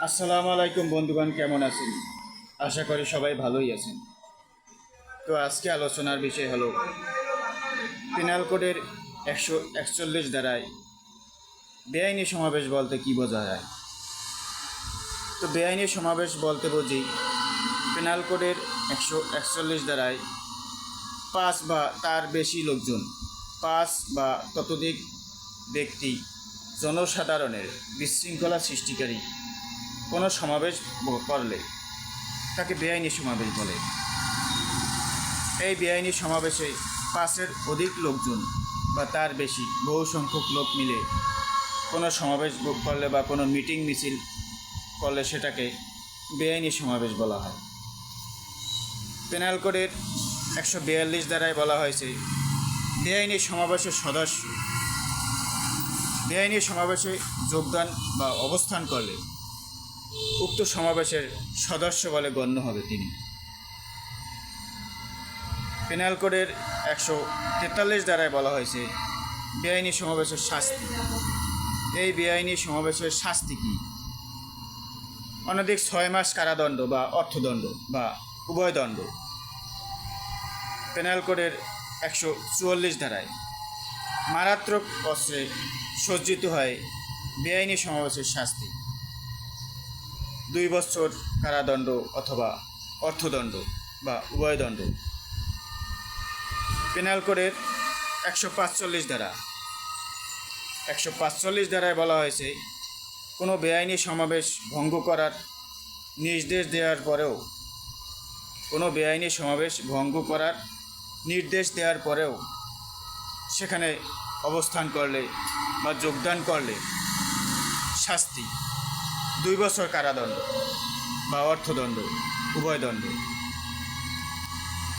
আসসালামু আলাইকুম বন্ধুগণ, কেমন আছেন? আশা করি সবাই ভালোই আছেন। তো আজকে আলোচনার বিষয় হলো পেনাল কোডের 141 ধারায় বেআইনি সমাবেশ বলতে কী বোঝা যায়। তো বেআইনি সমাবেশ বলতে বুঝি পেনাল কোডের 141 ধারায় 5 বা তার বেশি লোকজন, 5 বা ততোধিক ব্যক্তি জনসাধারণের বিশৃঙ্খলা সৃষ্টিকারী কোনো সমাবেশ করলে তাকে বেআইনি সমাবেশ বলে। এই বেআইনি সমাবেশে 5-এর অধিক লোকজন বা তার বেশি বহু সংখ্যক লোক মিলে কোনো সমাবেশ করলে বা কোনো মিটিং মিছিল করলে সেটাকে বেআইনি সমাবেশ বলা হয়। পেনাল কোডের 142 ধারায় বলা হয়েছে, বেআইনি সমাবেশের সদস্য বেআইনি সমাবেশে যোগদান বা অবস্থান করলে উক্ত সমাবেশের সদস্য বলে গণ্য হবে তিনি। পেনাল কোডের 143 ধারায় বলা হয়েছে, বেআইনি সমাবেশের শাস্তি। এই বেআইনি সমাবেশের শাস্তি কী? অনধিক 6 মাস কারাদণ্ড বা অর্থদণ্ড বা উভয় দণ্ড। পেনাল কোডের 144 ধারায় মারাত্মক অস্ত্রে সজ্জিত হয় বেআইনি সমাবেশের শাস্তি 2 বছর কারাদণ্ড অথবা অর্থদণ্ড বা উভয় দণ্ড। পেনাল কোডের 145 ধারায় বলা হয়েছে, কোনো বেআইনি সমাবেশ ভঙ্গ করার নির্দেশ দেওয়ার পরেও সেখানে অবস্থান করলে বা যোগদান করলে শাস্তি 2 বছর কারাদণ্ড বা অর্থদণ্ড উভয় দণ্ড।